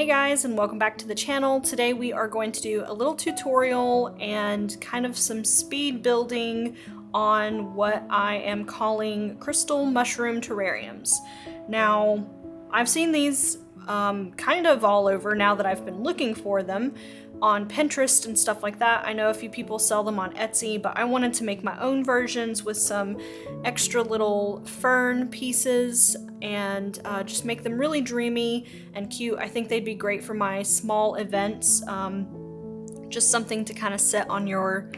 Hey guys, and welcome back to the channel. Today we are going to do a little tutorial and kind of some speed building on what I am calling crystal mushroom terrariums. Now, I've seen these kind of all over now that I've been looking for them on Pinterest and stuff like that. I know a few people sell them on Etsy, but I wanted to make my own versions with some extra little fern pieces and just make them really dreamy and cute. I think they'd be great for my small events. Just something to kind of set on your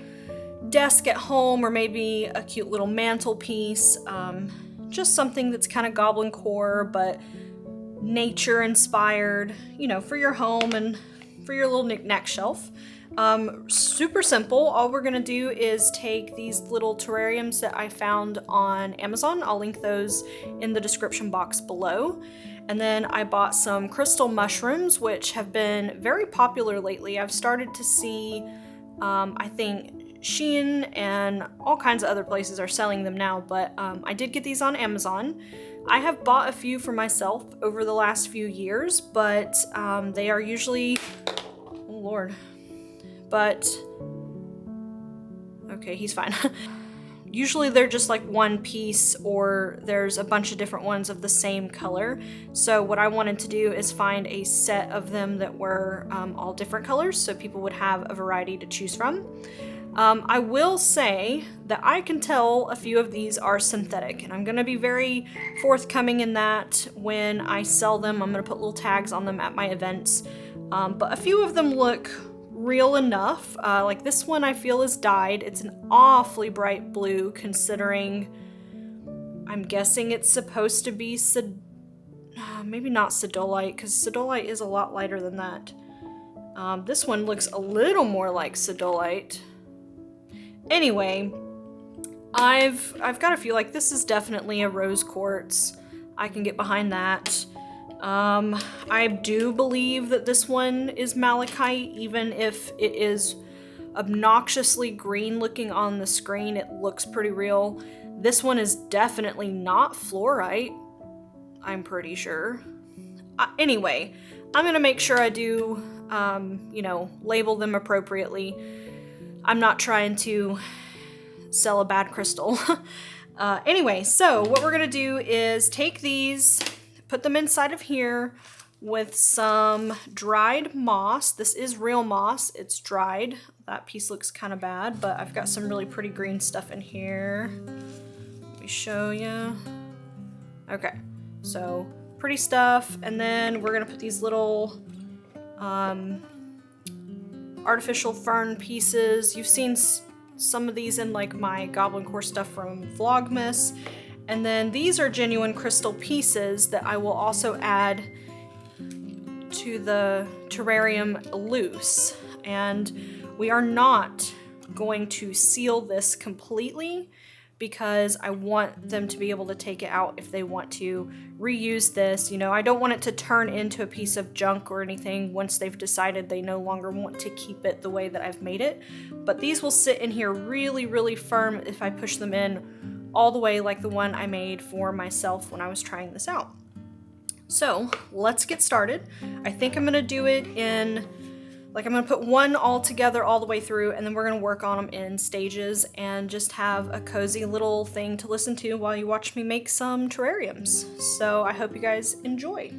desk at home, or maybe a cute little mantelpiece. Just something that's kind of Goblincore, but nature inspired, you know, for your home and for your little knick-knack shelf. Super simple. All we're gonna do is take these little terrariums that I found on Amazon. I'll link those in the description box below. And then I bought some crystal mushrooms, which have been very popular lately. I've started to see, I think Shein and all kinds of other places are selling them now, but I did get these on Amazon. I have bought a few for myself over the last few years, but they are usually, oh Lord, but, okay, he's fine. Usually they're just like one piece, or there's a bunch of different ones of the same color. So what I wanted to do is find a set of them that were all different colors, so people would have a variety to choose from. I will say that I can tell a few of these are synthetic, and I'm going to be very forthcoming in that when I sell them. I'm going to put little tags on them at my events, but a few of them look real enough. Like this one I feel is dyed. It's an awfully bright blue, considering I'm guessing it's supposed to be maybe not Седолite, because Седолite is a lot lighter than that. This one looks a little more like Седолite. Anyway, I've got a few, like this is definitely a rose quartz. I can get behind that. I do believe that this one is malachite, even if it is obnoxiously green looking on the screen. It looks pretty real. This one is definitely not fluorite, I'm pretty sure. Anyway, I'm gonna make sure I do, you know, label them appropriately. I'm not trying to sell a bad crystal. Anyway, so what we're gonna do is take these, put them inside of here with some dried moss. This is real moss, it's dried. That piece looks kind of bad, but I've got some really pretty green stuff in here. Let me show you. Okay, so pretty stuff. And then we're gonna put these little artificial fern pieces. You've seen some of these in like my Goblincore stuff from 𝍊𝑋𝍊𝑋𝍊𝍊𝍊𝍊𝍊𝍊𝍊. And then these are genuine crystal pieces that I will also add to the terrarium loose. And we are not going to seal this completely, because I want them to be able to take it out if they want to reuse this. You know, I don't want it to turn into a piece of junk or anything once they've decided they no longer want to keep it the way that I've made it. But these will sit in here really, really firm if I push them in all the way, like the one I made for myself when I was trying this out. So let's get started. I think I'm gonna do it in, like I'm gonna put one all together all the way through, and then we're gonna work on them in stages and just have a cozy little thing to listen to while you watch me make some terrariums. So I hope you guys enjoy.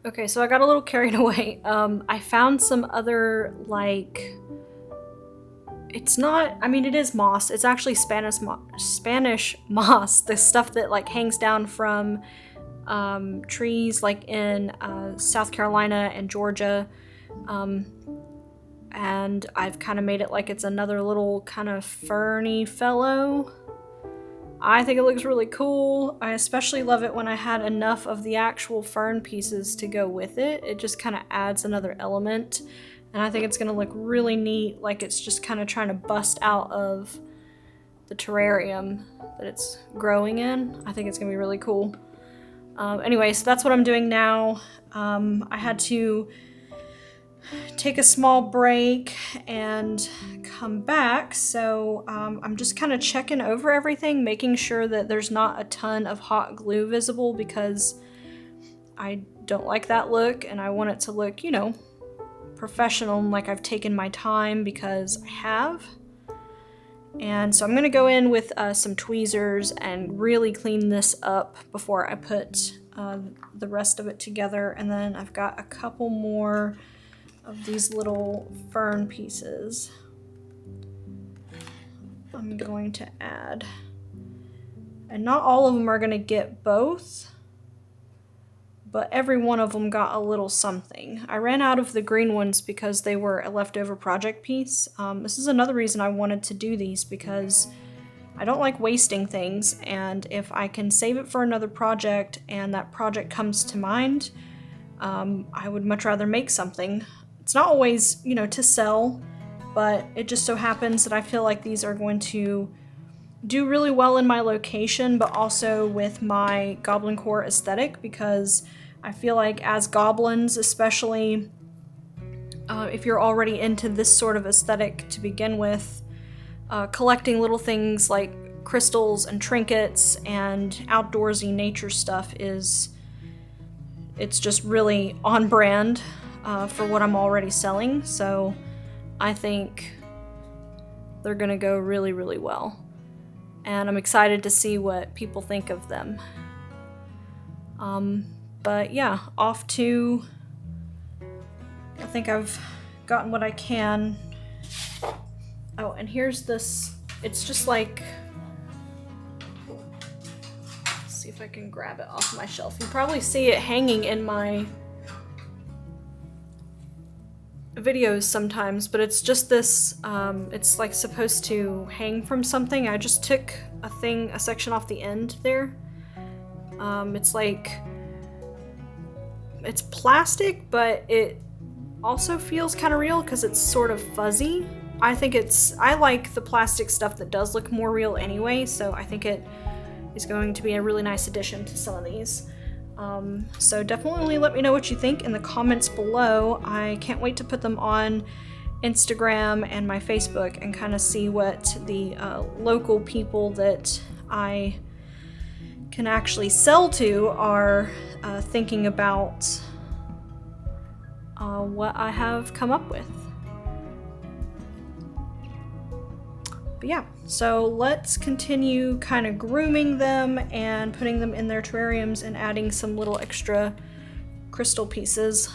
Okay, so I got a little carried away. I found some other, like, it's not, I mean, it is moss. It's actually Spanish moss, the stuff that like hangs down from trees like in South Carolina and Georgia. And I've kind of made it like it's another little kind of ferny fellow. I think it looks really cool. I especially love it when I had enough of the actual fern pieces to go with it. It just kind of adds another element. And I think it's going to look really neat, like it's just kind of trying to bust out of the terrarium that it's growing in. I think it's going to be really cool. Anyway, so that's what I'm doing now. I had to take a small break and come back, so I'm just kind of checking over everything, making sure that there's not a ton of hot glue visible, because I don't like that look and I want it to look, you know, professional and like I've taken my time, because I have. And so I'm going to go in with some tweezers and really clean this up before I put the rest of it together. And then I've got a couple more of these little fern pieces I'm going to add. And not all of them are going to get both, but every one of them got a little something. I ran out of the green ones because they were a leftover project piece. This is another reason I wanted to do these, because I don't like wasting things, and if I can save it for another project and that project comes to mind, I would much rather make something. It's not always, you know, to sell, but it just so happens that I feel like these are going to do really well in my location, but also with my Goblincore aesthetic, because I feel like as goblins, especially if you're already into this sort of aesthetic to begin with, collecting little things like crystals and trinkets and outdoorsy nature stuff it's just really on brand for what I'm already selling. So I think they're gonna go really, really well. And I'm excited to see what people think of them. But yeah, off to, I think I've gotten what I can. Oh, and here's this, it's just like, let's see if I can grab it off my shelf. You probably see it hanging in my videos sometimes, but it's just this, it's like supposed to hang from something. I just took a section off the end there. It's like, it's plastic, but it also feels kind of real because it's sort of fuzzy. I like the plastic stuff that does look more real anyway, so I think it is going to be a really nice addition to some of these. So definitely let me know what you think in the comments below. I can't wait to put them on Instagram and my Facebook and kind of see what the local people that I can actually sell to are thinking about what I have come up with. But yeah, so let's continue kind of grooming them and putting them in their terrariums and adding some little extra crystal pieces.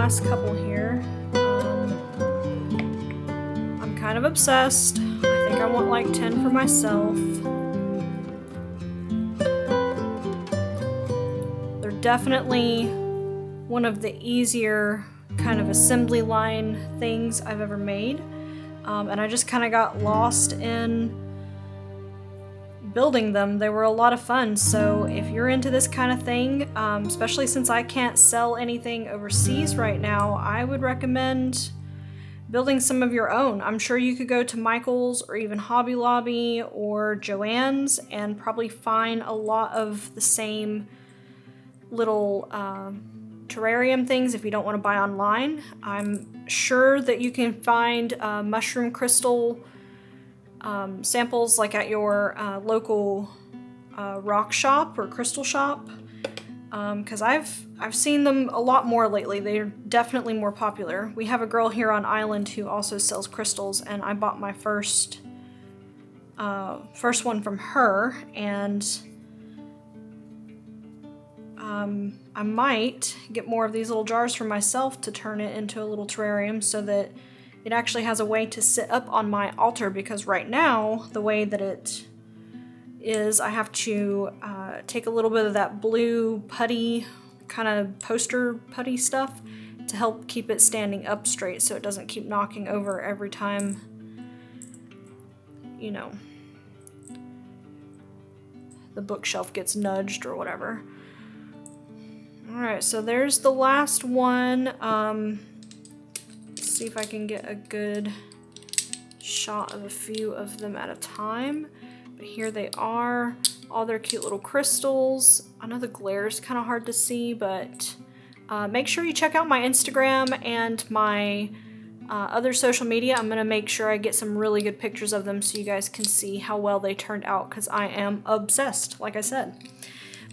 last couple here. I'm kind of obsessed. I think I want like 10 for myself. They're definitely one of the easier kind of assembly line things I've ever made. And I just kind of got lost in building them. They were a lot of fun, so if you're into this kind of thing, especially since I can't sell anything overseas right now, I would recommend building some of your own. I'm sure you could go to Michael's or even Hobby Lobby or Joann's and probably find a lot of the same little terrarium things if you don't want to buy online. I'm sure that you can find mushroom crystal samples like at your local rock shop or crystal shop, because I've seen them a lot more lately. They're definitely more popular. We have a girl here on island who also sells crystals, and I bought my first one from her, and I might get more of these little jars for myself to turn it into a little terrarium so that it actually has a way to sit up on my altar, because right now, the way that it is, I have to take a little bit of that blue putty, kind of poster putty stuff to help keep it standing up straight so it doesn't keep knocking over every time, you know, the bookshelf gets nudged or whatever. Alright, so there's the last one. See if I can get a good shot of a few of them at a time. But here they are, all their cute little crystals. I know the glare is kind of hard to see, but make sure you check out my Instagram and my other social media. I'm gonna make sure I get some really good pictures of them so you guys can see how well they turned out, because I am obsessed, like I said.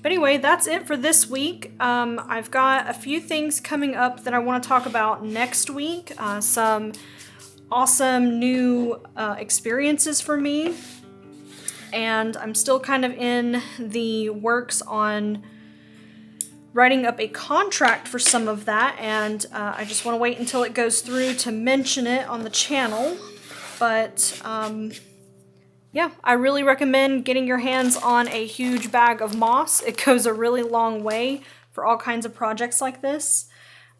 But anyway, that's it for this week. I've got a few things coming up that I want to talk about next week. Some awesome new experiences for me. And I'm still kind of in the works on writing up a contract for some of that. And I just want to wait until it goes through to mention it on the channel. But yeah, I really recommend getting your hands on a huge bag of moss. It goes a really long way for all kinds of projects like this.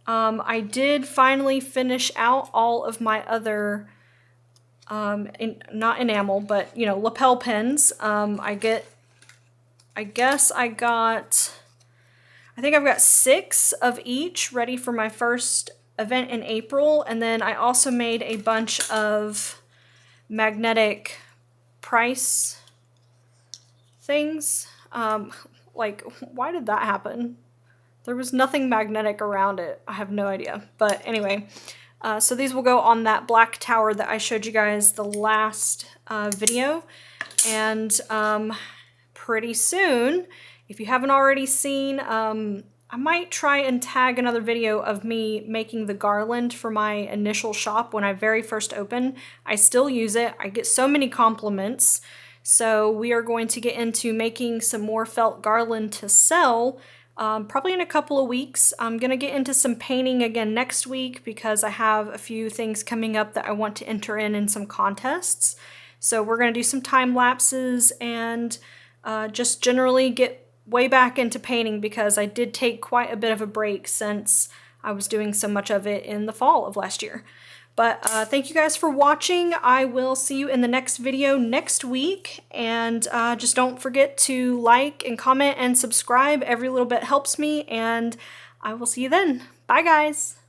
I did finally finish out all of my other, not enamel, but, you know, lapel pins. I think I've got 6 of each ready for my first event in April. And then I also made a bunch of magnetic price things. Like, why did that happen? There was nothing magnetic around it. I have no idea. But anyway, so these will go on that black tower that I showed you guys the last video. And pretty soon, if you haven't already seen, I might try and tag another video of me making the garland for my initial shop when I very first opened. I still use it. I get so many compliments. So we are going to get into making some more felt garland to sell probably in a couple of weeks. I'm going to get into some painting again next week because I have a few things coming up that I want to enter in some contests. So we're going to do some time lapses and just generally get way back into painting, because I did take quite a bit of a break since I was doing so much of it in the fall of last year. But thank you guys for watching. I will see you in the next video next week, and just don't forget to like and comment and subscribe. Every little bit helps me, and I will see you then. Bye guys!